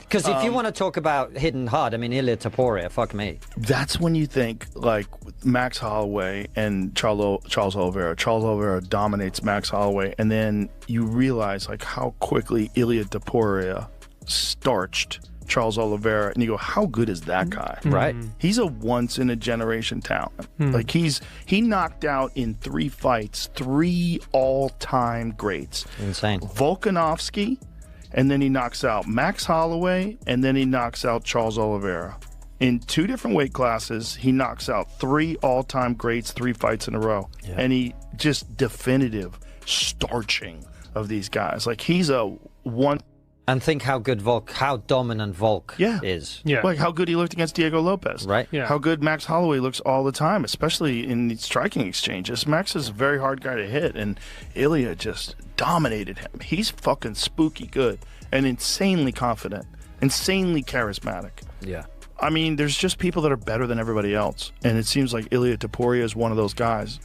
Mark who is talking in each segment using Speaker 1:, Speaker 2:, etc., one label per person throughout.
Speaker 1: Because if you want to talk about hitting hard, I mean, Ilia Topuria, fuck me.
Speaker 2: That's when you think, like, Max Holloway and Charles Oliveira. Charles Oliveira dominates Max Holloway, and then you realize, like, how quickly Ilia Topuria starched Charles Oliveira, and you go, how good is that guy?
Speaker 1: Right.
Speaker 2: He's a once-in-a-generation talent. Like, he knocked out in 3 fights 3 all-time greats.
Speaker 1: Insane.
Speaker 2: Volkanovski, and then he knocks out Max Holloway, and then he knocks out Charles Oliveira. In 2 different weight classes, he knocks out 3 all-time greats, 3 fights in a row. Yeah. And he just definitive starching of these guys. Like, he's a one...
Speaker 1: And think how good how dominant Volk is.
Speaker 2: Yeah. Like how good he looked against Diego Lopez.
Speaker 1: Right.
Speaker 2: Yeah. How good Max Holloway looks all the time, especially in the striking exchanges. Max is a very hard guy to hit, and Ilia just dominated him. He's fucking spooky good and insanely confident, insanely charismatic.
Speaker 1: Yeah.
Speaker 2: I mean, there's just people that are better than everybody else, and it seems like Ilia Topuria is one of those guys.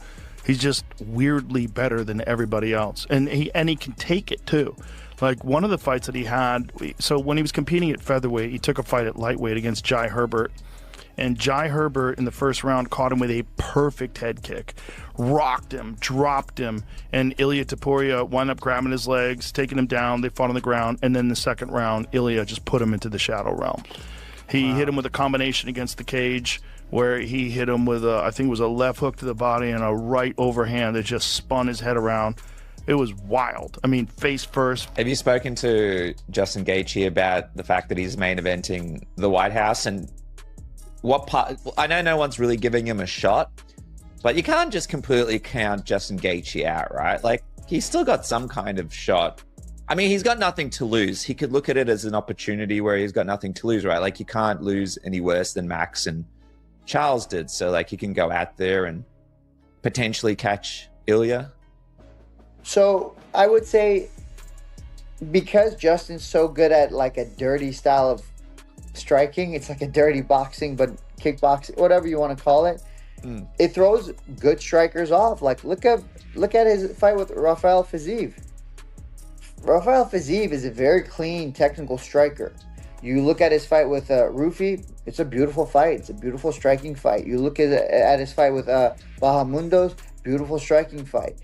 Speaker 2: He's just weirdly better than everybody else, and he can take it too. Like, one of the fights that he had, so when he was competing at featherweight, he took a fight at lightweight against Jai Herbert. And Jai Herbert, in the first round, caught him with a perfect head kick. Rocked him, dropped him, and Ilia Topuria wound up grabbing his legs, taking him down. They fought on the ground. And then the second round, Ilia just put him into the shadow realm. He hit him with a combination against the cage, where he hit him with, I think it was a left hook to the body and a right overhand that just spun his head around. It was wild. I mean, face first.
Speaker 3: Have you spoken to Justin Gaethje about the fact that he's main eventing the White House, and what part? I know no one's really giving him a shot, but you can't just completely count Justin Gaethje out, right? Like, he's still got some kind of shot. I mean, he's got nothing to lose. He could look at it as an opportunity where he's got nothing to lose, right? Like, you can't lose any worse than Max and Charles did. So, like, he can go out there and potentially catch Ilia.
Speaker 4: So I would say, because Justin's so good at like a dirty style of striking, it's like a dirty boxing, but kickboxing, whatever you want to call it, it throws good strikers off. Like, look at his fight with Rafael Fiziev. Rafael Fiziev is a very clean technical striker. You look at his fight with Rufi, it's a beautiful fight. It's a beautiful striking fight. You look at his fight with Bahamundos, beautiful striking fight.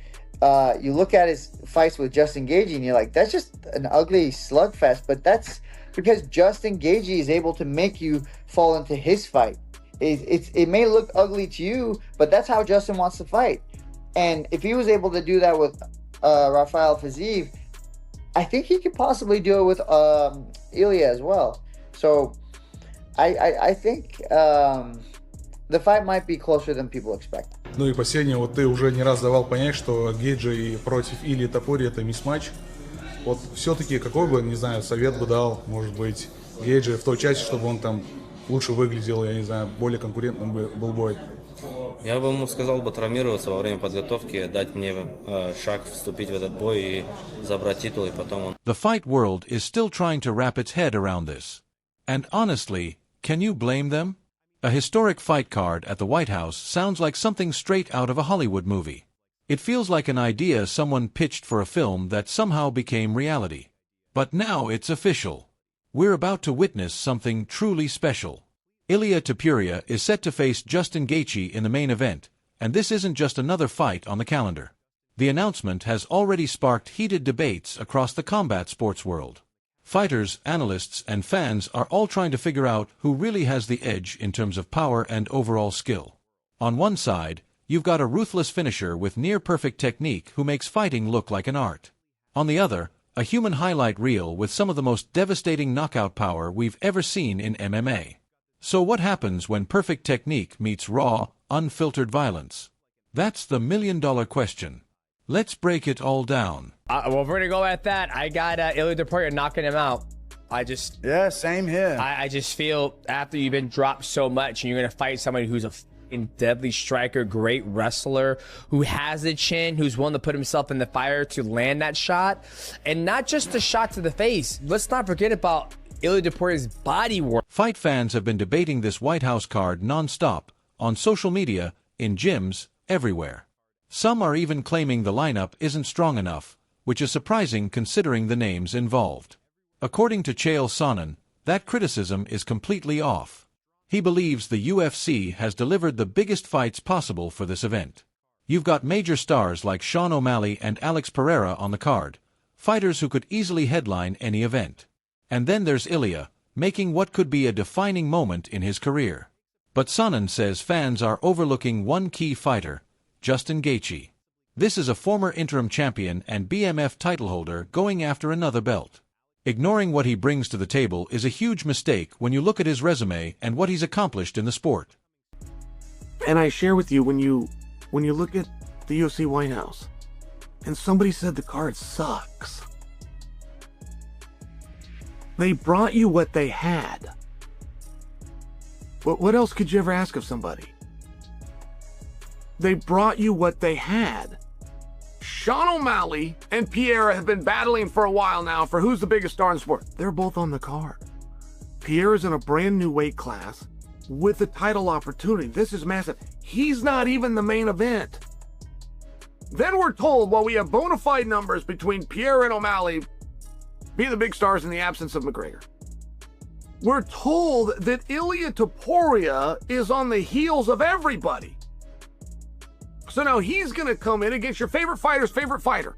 Speaker 4: You look at his fights with Justin Gaethje, and you're like, that's just an ugly slugfest. But that's because Justin Gaethje is able to make you fall into his fight. It may look ugly to you, but that's how Justin wants to fight. And if he was able to do that with Rafael Fiziev, I think he could possibly do it with Ilia as well. So I think the fight might be closer than people expect.
Speaker 5: Ну и последнее, вот ты уже не раз давал понять, что Gaethje против Илии Топури это мисс-матч. Вот все-таки какой бы, не знаю, совет бы дал, может быть, Gaethje в той части, чтобы он там лучше выглядел, я не знаю, более конкурентным был бой?
Speaker 6: Я бы ему сказал бы травмироваться во время подготовки, дать мне шаг вступить в этот бой и забрать титул, и потом он...
Speaker 7: The fight world is still trying to wrap its head around this. And honestly, can you blame them? A historic fight card at the White House sounds like something straight out of a Hollywood movie. It feels like an idea someone pitched for a film that somehow became reality. But now it's official. We're about to witness something truly special. Ilia Topuria is set to face Justin Gaethje in the main event, and this isn't just another fight on the calendar. The announcement has already sparked heated debates across the combat sports world. Fighters, analysts, and fans are all trying to figure out who really has the edge in terms of power and overall skill. On one side, you've got a ruthless finisher with near-perfect technique who makes fighting look like an art. On the other, a human highlight reel with some of the most devastating knockout power we've ever seen in MMA. So what happens when perfect technique meets raw, unfiltered violence? That's the million-dollar question. Let's break it all down.
Speaker 8: Well, if we're going to go at that, I got Ilia Topuria knocking him out.
Speaker 9: Yeah, same here.
Speaker 8: I just feel after you've been dropped so much and you're going to fight somebody who's a deadly striker, great wrestler, who has a chin, who's willing to put himself in the fire to land that shot. And not just the shot to the face. Let's not forget about Ilia Topuria's body work.
Speaker 7: Fight fans have been debating this White House card non-stop, on social media, in gyms, everywhere. Some are even claiming the lineup isn't strong enough, which is surprising considering the names involved. According to Chael Sonnen, that criticism is completely off. He believes the UFC has delivered the biggest fights possible for this event. You've got major stars like Sean O'Malley and Alex Pereira on the card, fighters who could easily headline any event. And then there's Ilia, making what could be a defining moment in his career. But Sonnen says fans are overlooking one key fighter, Justin Gaethje. This is a former interim champion and BMF title holder going after another belt. Ignoring what he brings to the table is a huge mistake when you look at his resume and what he's accomplished in the sport.
Speaker 10: And I share with you, when you look at the UFC White House, and somebody said the card sucks. They brought you what they had. What else could you ever ask of somebody? They brought you what they had. Sean O'Malley and Pierre have been battling for a while now for who's the biggest star in the sport. They're both on the card. Pierre is in a brand new weight class with a title opportunity. This is massive. He's not even the main event. Then we're told, while we have bona fide numbers between Pierre and O'Malley being the big stars in the absence of McGregor, we're told that Ilia Topuria is on the heels of everybody. So now he's going to come in against your favorite fighter's favorite fighter.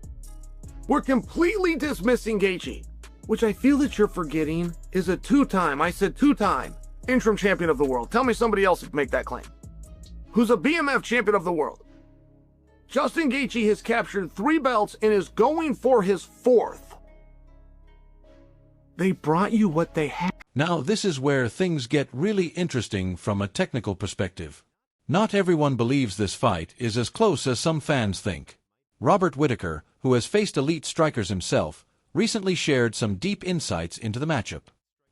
Speaker 10: We're completely dismissing Gaethje, which I feel that you're forgetting is a two-time interim champion of the world. Tell me somebody else who can make that claim. Who's a BMF champion of the world. Justin Gaethje has captured 3 belts and is going for his 4th. They brought you what they had.
Speaker 7: Now this is where things get really interesting from a technical perspective. Not everyone believes this fight is as close as some fans think. Robert Whittaker, who has faced elite strikers himself, recently shared some deep insights into the matchup.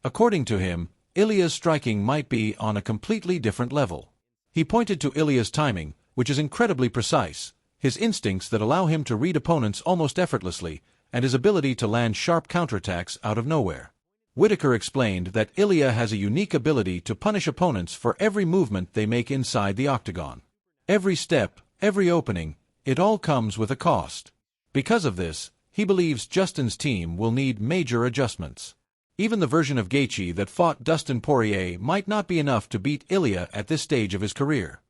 Speaker 7: According to him, Ilia's striking might be on a completely different level. He pointed to Ilia's timing, which is incredibly precise, his instincts that allow him to read opponents almost effortlessly, and his ability to land sharp counterattacks out of nowhere. Whittaker explained that Ilia has a unique ability to punish opponents for every movement they make inside the octagon. Every step, every opening, it all comes with a cost. Because of this, he believes Justin's team will need major adjustments. Even the version of Gaethje that fought Dustin Poirier might not be enough to beat Ilia at this stage of his career.